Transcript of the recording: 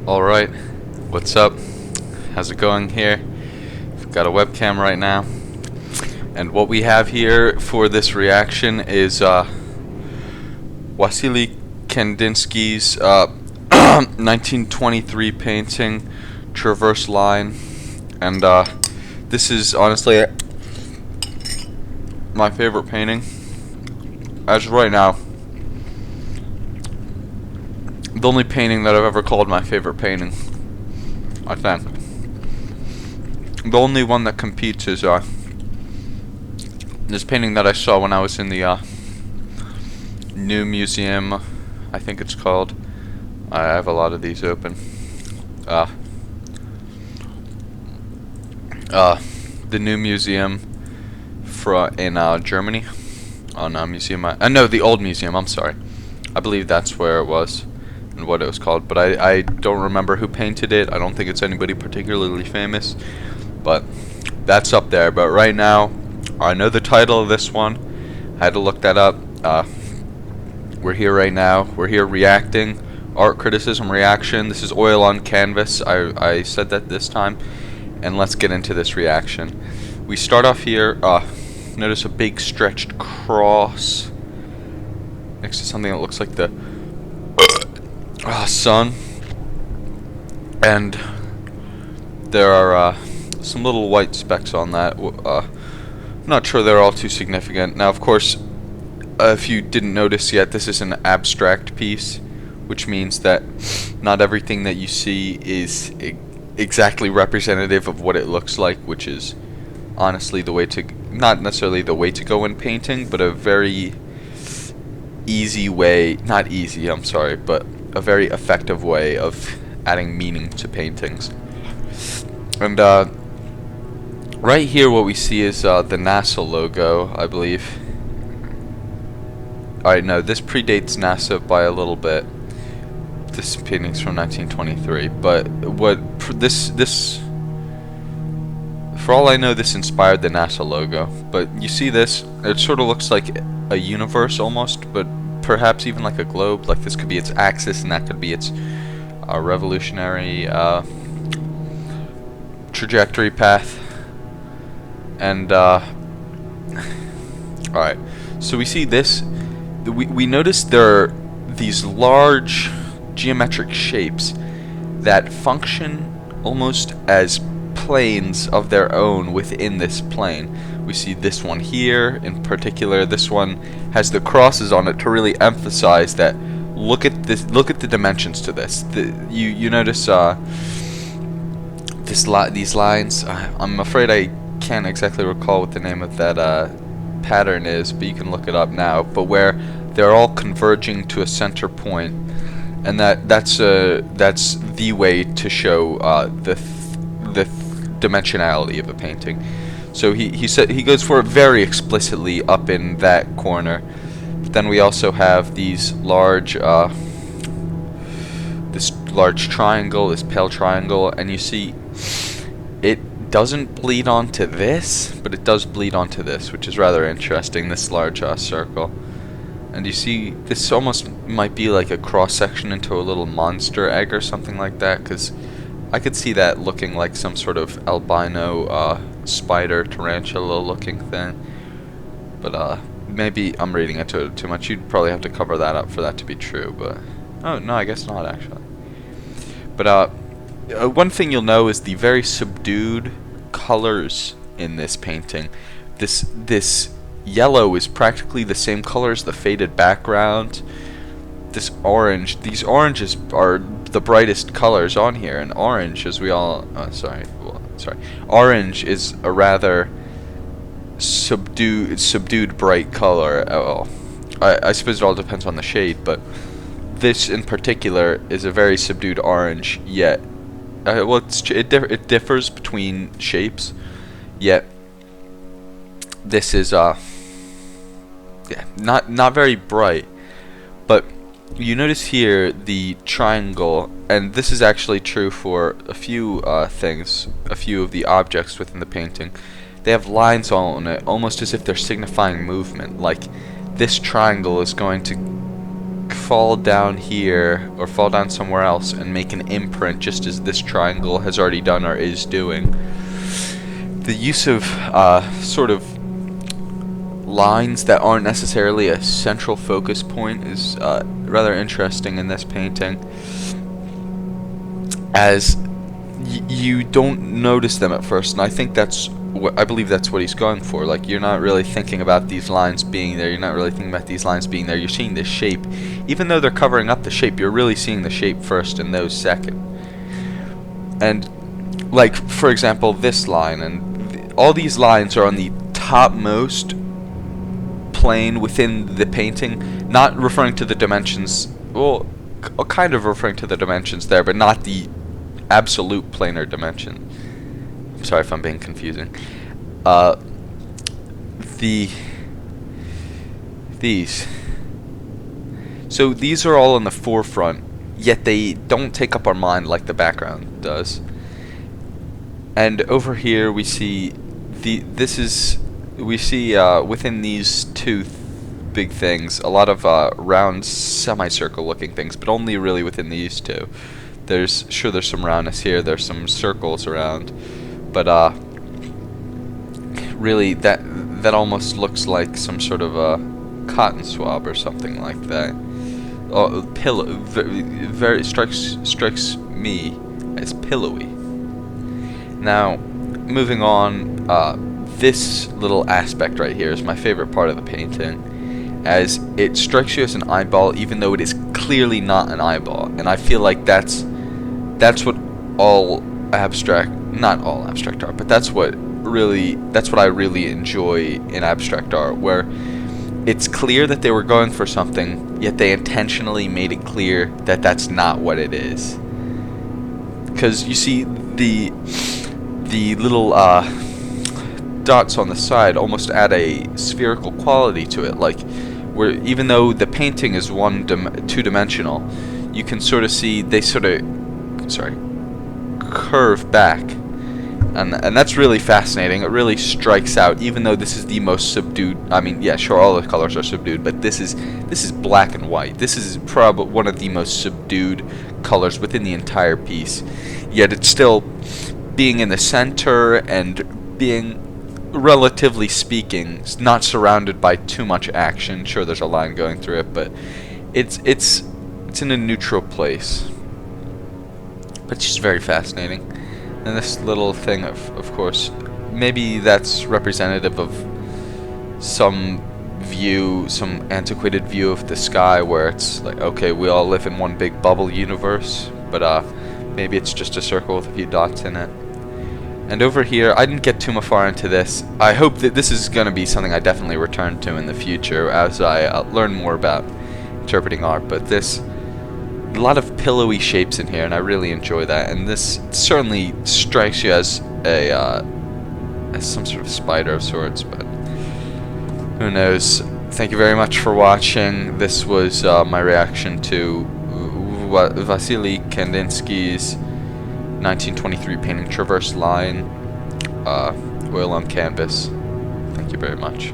Alright, what's up? How's it going here? We've got a webcam right now. And what we have here for this reaction is Wassily Kandinsky's 1923 painting, Traverse Line. And this is honestly my favorite painting. As of right now, the only painting that I've ever called my favorite painting, I think. The only one that competes is this painting that I saw when I was in the new museum, I think it's called. I have a lot of these open. The new museum in Germany. Oh no, museum. No, the old museum. I'm sorry. I believe that's where it was and what it was called, but I don't remember who painted it. I don't think it's anybody particularly famous, but that's up there. But right now, I know the title of this one. I had to look that up. We're here right now. We're here reacting. Art criticism reaction. This is oil on canvas. I said that this time. And let's get into this reaction. We start off here. Notice a big stretched cross next to something that looks like the sun. And there are some little white specks on that. I'm not sure they're all too significant. Now, of course, if you didn't notice yet, this is an abstract piece, which means that not everything that you see is exactly representative of what it looks like, which is honestly the way to, not necessarily the way to go in painting, but a very easy way, not easy, I'm sorry, but a very effective way of adding meaning to paintings. And right here what we see is the NASA logo, I believe. Alright, no, this predates NASA by a little bit. This painting's from 1923, but this for all I know, this inspired the NASA logo. But you see this, it sort of looks like a universe almost, but perhaps even like a globe. Like this could be its axis and that could be its revolutionary trajectory path. And alright, so we see this. We notice there are these large geometric shapes that function almost as planes of their own within this plane. We see this one here in particular. This one has the crosses on it to really emphasize that. Look at this. Look at the dimensions to this. You notice these lines. I'm afraid I can't exactly recall what the name of that pattern is, but you can look it up now. But where they're all converging to a center point, and that's the way to show the dimensionality of a painting. So he goes for it very explicitly up in that corner. But then we also have these large this large triangle, this pale triangle, and you see it doesn't bleed onto this, but it does bleed onto this, which is rather interesting, this large circle. And you see this almost might be like a cross section into a little monster egg or something like that, because I could see that looking like some sort of albino spider, tarantula looking thing. But maybe I'm reading into it too much. You'd probably have to cover that up for that to be true, but oh no, I guess not actually. But one thing you'll know is the very subdued colors in this painting. This yellow is practically the same color as the faded background. This orange, these oranges are the brightest colors on here, and orange, as we all, orange is a rather subdued bright color. Well, I suppose it all depends on the shade, but this in particular is a very subdued orange. Yet, well, it differs between shapes. Yet, this is not very bright, but you notice here the triangle, and this is actually true for a few things, a few of the objects within the painting. They have lines on it, almost as if they're signifying movement. Like this triangle is going to fall down here or fall down somewhere else and make an imprint, just as this triangle has already done or is doing. The use of sort of lines that aren't necessarily a central focus point is rather interesting in this painting, as you don't notice them at first, and I think I believe that's what he's going for. Like, you're not really thinking about these lines being there, you're not really thinking about these lines being there, you're seeing this shape. Even though they're covering up the shape, you're really seeing the shape first and those second. And like, for example, this line, and all these lines are on the topmost plane within the painting, not referring to the dimensions, well, kind of referring to the dimensions there, but not the absolute planar dimension. I'm sorry if I'm being confusing. These. So these are all in the forefront, yet they don't take up our mind like the background does. And over here we see within these two big things a lot of round semicircle looking things, but only really within these two. There's some roundness here, there's some circles around, but really that almost looks like some sort of a cotton swab or something like that. Oh, pillow, very strikes me as pillowy. Now, moving on, this little aspect right here is my favorite part of the painting, as it strikes you as an eyeball even though it is clearly not an eyeball. And I feel like that's what not all abstract art, but that's what I really enjoy in abstract art, where it's clear that they were going for something, yet they intentionally made it clear that that's not what it is. Because you see the little dots on the side almost add a spherical quality to it, like where even though the painting is two-dimensional, you can sort of see they sort of curve back, and that's really fascinating. It really strikes out, even though this is the most subdued. I mean, yeah, sure, all the colors are subdued, but this is black and white. This is probably one of the most subdued colors within the entire piece, yet it's still being in the center and being, relatively speaking, not surrounded by too much action. Sure, there's a line going through it, but it's in a neutral place. But it's just very fascinating. And this little thing, of course, maybe that's representative of some antiquated view of the sky, where it's like, okay, we all live in one big bubble universe, but maybe it's just a circle with a few dots in it. And over here, I didn't get too far into this. I hope that this is going to be something I definitely return to in the future as I learn more about interpreting art, but a lot of pillowy shapes in here, and I really enjoy that. And this certainly strikes you as some sort of spider of sorts, but who knows. Thank you very much for watching. This was my reaction to Wassily Kandinsky's 1923 painting Traverse Line, oil on canvas. Thank you very much.